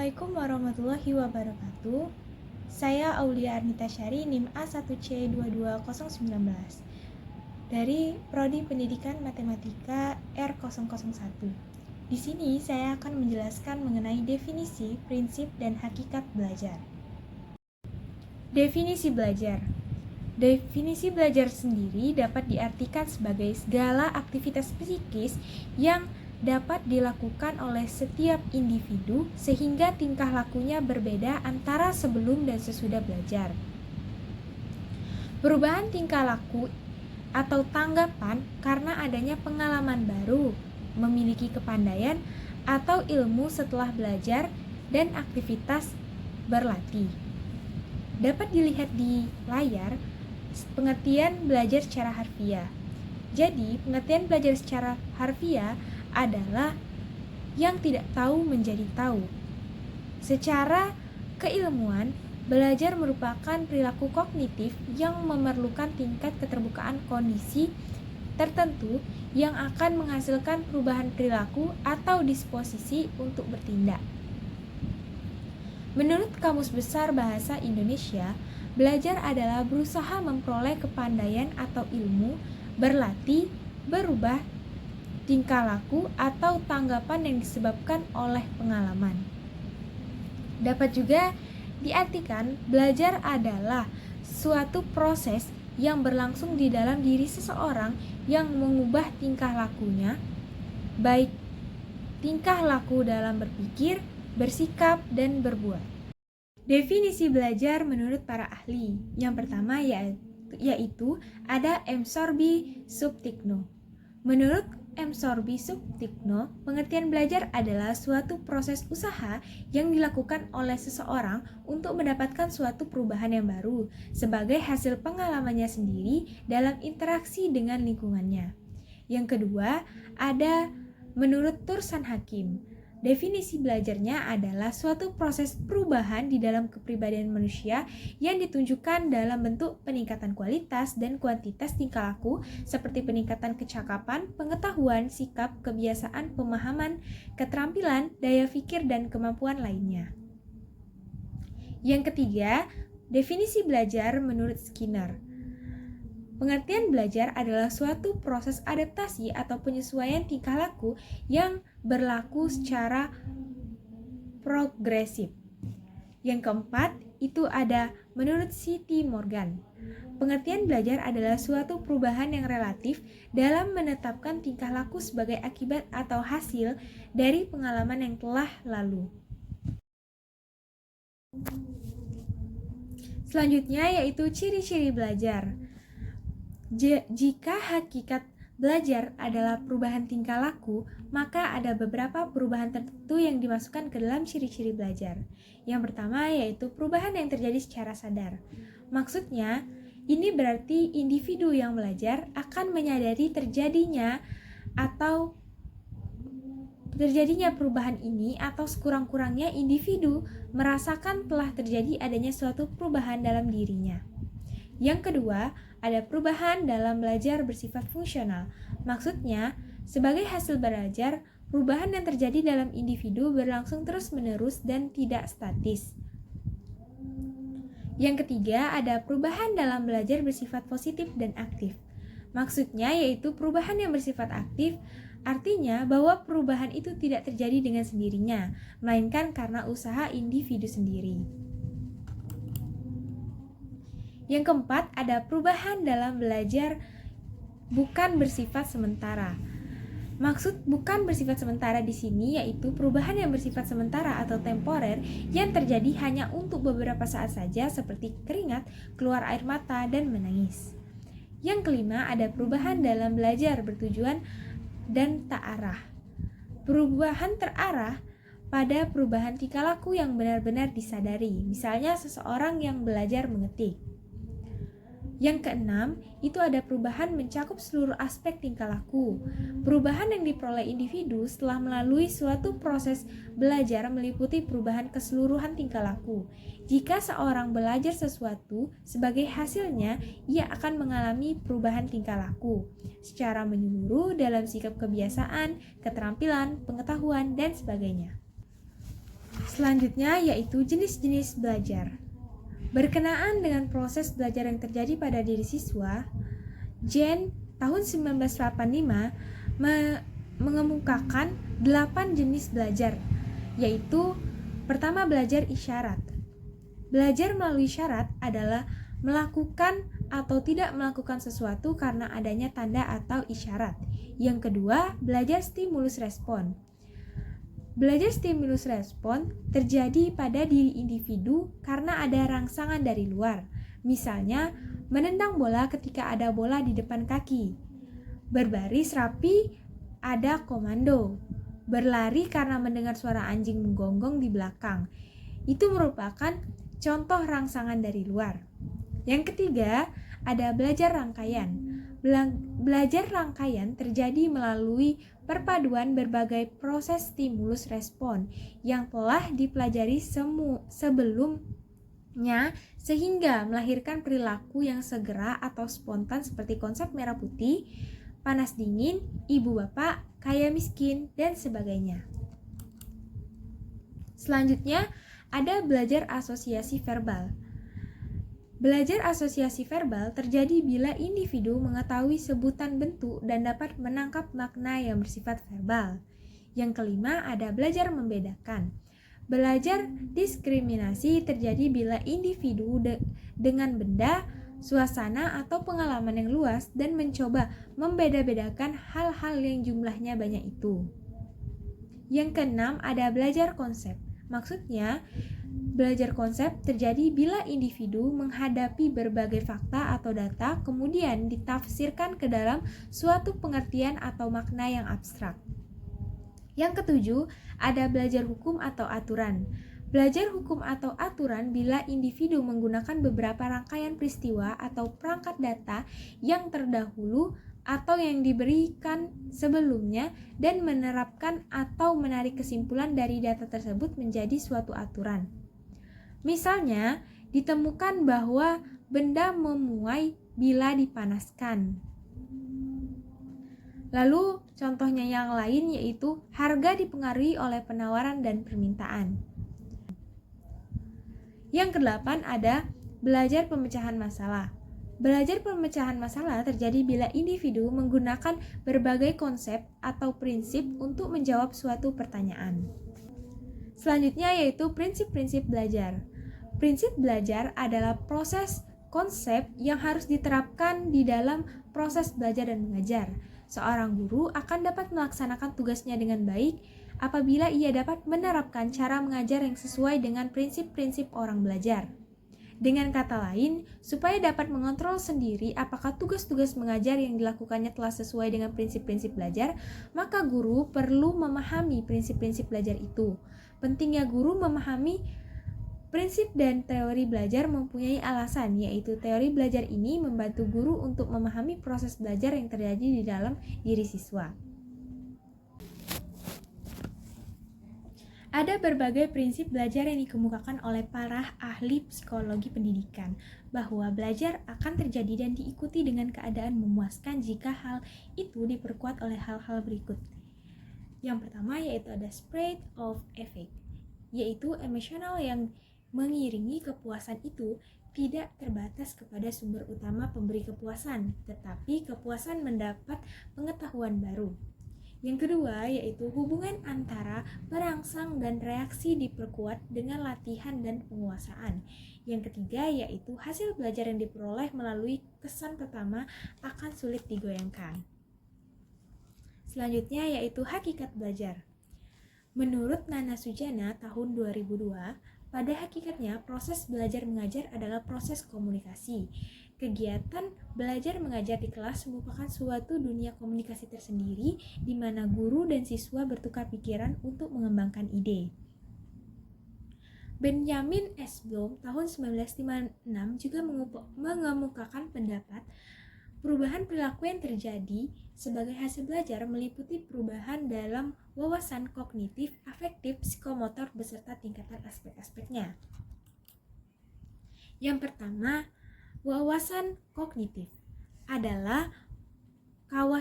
Assalamualaikum warahmatullahi wabarakatuh. Saya Aulia Arnita Syari, NIM A1C22019 dari Prodi Pendidikan Matematika R001. Di sini saya akan menjelaskan mengenai definisi, prinsip, dan hakikat belajar. Definisi belajar. Definisi belajar sendiri dapat diartikan sebagai segala aktivitas psikis yang dapat dilakukan oleh setiap individu sehingga tingkah lakunya berbeda antara sebelum dan sesudah belajar. Perubahan tingkah laku atau tanggapan karena adanya pengalaman baru, memiliki kepandaian atau ilmu setelah belajar, dan aktivitas berlatih. Dapat dilihat di layar pengertian belajar secara harfiah. Jadi, pengertian belajar secara harfiah adalah yang tidak tahu menjadi tahu. Secara keilmuan, belajar merupakan perilaku kognitif yang memerlukan tingkat keterbukaan kondisi tertentu yang akan menghasilkan perubahan perilaku atau disposisi untuk bertindak. Menurut Kamus Besar Bahasa Indonesia, belajar adalah berusaha memperoleh kepandaian atau ilmu, berlatih, berubah, tingkah laku atau tanggapan yang disebabkan oleh pengalaman. Dapat juga diartikan belajar adalah suatu proses yang berlangsung di dalam diri seseorang yang mengubah tingkah lakunya, baik tingkah laku dalam berpikir, bersikap, dan berbuat. Definisi belajar menurut para ahli. Yang pertama yaitu ada M. Sorby Subtikno. Menurut M. Sorby Subtikno, pengertian belajar adalah suatu proses usaha yang dilakukan oleh seseorang untuk mendapatkan suatu perubahan yang baru sebagai hasil pengalamannya sendiri dalam interaksi dengan lingkungannya. Yang kedua, ada menurut Tursan Hakim. Definisi belajarnya adalah suatu proses perubahan di dalam kepribadian manusia yang ditunjukkan dalam bentuk peningkatan kualitas dan kuantitas tingkah laku seperti peningkatan kecakapan, pengetahuan, sikap, kebiasaan, pemahaman, keterampilan, daya pikir, dan kemampuan lainnya. Yang ketiga, definisi belajar menurut Skinner. Pengertian belajar adalah suatu proses adaptasi atau penyesuaian tingkah laku yang berlaku secara progresif. Yang keempat, itu ada menurut C.T. Morgan. Pengertian belajar adalah suatu perubahan yang relatif dalam menetapkan tingkah laku sebagai akibat atau hasil dari pengalaman yang telah lalu. Selanjutnya yaitu ciri-ciri belajar. Jika hakikat belajar adalah perubahan tingkah laku, maka ada beberapa perubahan tertentu yang dimasukkan ke dalam ciri-ciri belajar. Yang pertama yaitu perubahan yang terjadi secara sadar. Maksudnya, ini berarti individu yang belajar akan menyadari terjadinya perubahan ini atau sekurang-kurangnya individu merasakan telah terjadi adanya suatu perubahan dalam dirinya. Yang kedua, ada perubahan dalam belajar bersifat fungsional. Maksudnya, sebagai hasil belajar, perubahan yang terjadi dalam individu berlangsung terus-menerus dan tidak statis. Yang ketiga, ada perubahan dalam belajar bersifat positif dan aktif. Maksudnya yaitu perubahan yang bersifat aktif, artinya bahwa perubahan itu tidak terjadi dengan sendirinya, melainkan karena usaha individu sendiri. Yang keempat, ada perubahan dalam belajar bukan bersifat sementara. Maksud bukan bersifat sementara di sini yaitu perubahan yang bersifat sementara atau temporer yang terjadi hanya untuk beberapa saat saja seperti keringat, keluar air mata, dan menangis. Yang kelima, ada perubahan dalam belajar bertujuan dan tak arah. Perubahan terarah pada perubahan tingkah laku yang benar-benar disadari, misalnya seseorang yang belajar mengetik. Yang keenam, itu ada perubahan mencakup seluruh aspek tingkah laku. Perubahan yang diperoleh individu setelah melalui suatu proses belajar meliputi perubahan keseluruhan tingkah laku. Jika seorang belajar sesuatu, sebagai hasilnya, ia akan mengalami perubahan tingkah laku secara menyeluruh dalam sikap kebiasaan, keterampilan, pengetahuan, dan sebagainya. Selanjutnya yaitu jenis-jenis belajar. Berkenaan dengan proses belajar yang terjadi pada diri siswa, Jen tahun 1985 mengemukakan 8 jenis belajar, yaitu pertama, belajar isyarat. Belajar melalui isyarat adalah melakukan atau tidak melakukan sesuatu karena adanya tanda atau isyarat. Yang kedua, belajar stimulus respon. Belajar stimulus respon terjadi pada diri individu karena ada rangsangan dari luar. Misalnya, menendang bola ketika ada bola di depan kaki. Berbaris rapi ada komando. Berlari karena mendengar suara anjing menggonggong di belakang. Itu merupakan contoh rangsangan dari luar. Yang ketiga, ada belajar rangkaian. Belajar rangkaian terjadi melalui perpaduan berbagai proses stimulus respon yang telah dipelajari sebelumnya sehingga melahirkan perilaku yang segera atau spontan seperti konsep merah putih, panas dingin, ibu bapak, kaya miskin, dan sebagainya. Selanjutnya ada belajar asosiasi verbal. Belajar asosiasi verbal terjadi bila individu mengetahui sebutan bentuk dan dapat menangkap makna yang bersifat verbal. Yang kelima ada belajar membedakan. Belajar diskriminasi terjadi bila individu dengan benda, suasana, atau pengalaman yang luas dan mencoba membeda-bedakan hal-hal yang jumlahnya banyak itu. Yang keenam ada belajar konsep. Maksudnya, belajar konsep terjadi bila individu menghadapi berbagai fakta atau data kemudian ditafsirkan ke dalam suatu pengertian atau makna yang abstrak. Yang ketujuh, ada belajar hukum atau aturan. Belajar hukum atau aturan bila individu menggunakan beberapa rangkaian peristiwa atau perangkat data yang terdahulu atau yang diberikan sebelumnya dan menerapkan atau menarik kesimpulan dari data tersebut menjadi suatu aturan. Misalnya, ditemukan bahwa benda memuai bila dipanaskan. Lalu, contohnya yang lain yaitu harga dipengaruhi oleh penawaran dan permintaan. Yang kedelapan ada belajar pemecahan masalah. Belajar pemecahan masalah terjadi bila individu menggunakan berbagai konsep atau prinsip untuk menjawab suatu pertanyaan. Selanjutnya yaitu prinsip-prinsip belajar. Prinsip belajar adalah proses konsep yang harus diterapkan di dalam proses belajar dan mengajar. Seorang guru akan dapat melaksanakan tugasnya dengan baik apabila ia dapat menerapkan cara mengajar yang sesuai dengan prinsip-prinsip orang belajar. Dengan kata lain, supaya dapat mengontrol sendiri apakah tugas-tugas mengajar yang dilakukannya telah sesuai dengan prinsip-prinsip belajar, maka guru perlu memahami prinsip-prinsip belajar itu. Pentingnya guru memahami prinsip dan teori belajar mempunyai alasan, yaitu teori belajar ini membantu guru untuk memahami proses belajar yang terjadi di dalam diri siswa. Ada berbagai prinsip belajar yang dikemukakan oleh para ahli psikologi pendidikan, bahwa belajar akan terjadi dan diikuti dengan keadaan memuaskan jika hal itu diperkuat oleh hal-hal berikut. Yang pertama yaitu ada spread of effect, yaitu emosional yang mengiringi kepuasan itu tidak terbatas kepada sumber utama pemberi kepuasan, tetapi kepuasan mendapat pengetahuan baru. Yang kedua yaitu hubungan antara perangsang dan reaksi diperkuat dengan latihan dan penguasaan. Yang ketiga yaitu hasil belajar yang diperoleh melalui kesan pertama akan sulit digoyangkan. Selanjutnya yaitu hakikat belajar. Menurut Nana Sujana tahun 2002, pada hakikatnya proses belajar mengajar adalah proses komunikasi. Kegiatan belajar mengajar di kelas merupakan suatu dunia komunikasi tersendiri di mana guru dan siswa bertukar pikiran untuk mengembangkan ide. Benjamin S. Bloom tahun 1956 juga mengemukakan pendapat perubahan perilaku yang terjadi sebagai hasil belajar meliputi perubahan dalam wawasan kognitif, afektif, psikomotor beserta tingkatan aspek-aspeknya. Yang pertama, wawasan kognitif adalah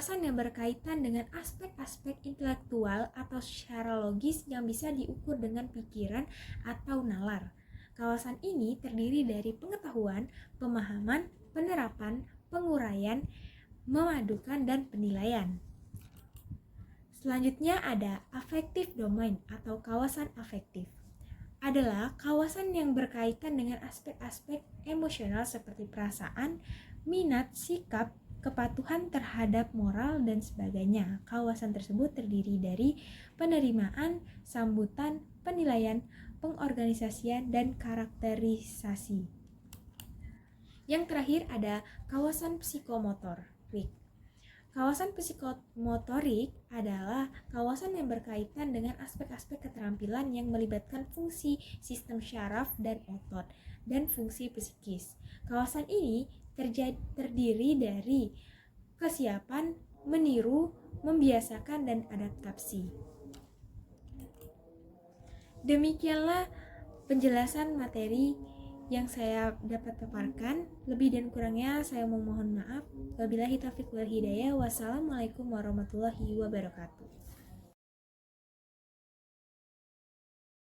kawasan yang berkaitan dengan aspek-aspek intelektual atau secara logis yang bisa diukur dengan pikiran atau nalar. Kawasan ini terdiri dari pengetahuan, pemahaman, penerapan, penguraian, memadukan, dan penilaian. Selanjutnya ada affective domain atau kawasan afektif. Adalah kawasan yang berkaitan dengan aspek-aspek emosional seperti perasaan, minat, sikap, kepatuhan terhadap moral, dan sebagainya. Kawasan tersebut terdiri dari penerimaan, sambutan, penilaian, pengorganisasian, dan karakterisasi. Yang terakhir ada kawasan psikomotorik. Kawasan psikomotorik adalah kawasan yang berkaitan dengan aspek-aspek keterampilan yang melibatkan fungsi sistem syaraf dan otot dan fungsi psikis. Kawasan ini terdiri dari kesiapan, meniru, membiasakan, dan adaptasi. Demikianlah penjelasan materi yang saya dapat paparkan. Lebih dan kurangnya saya memohon maaf. Wabillahi taufiq wal hidayah. Wassalamualaikum warahmatullahi wabarakatuh.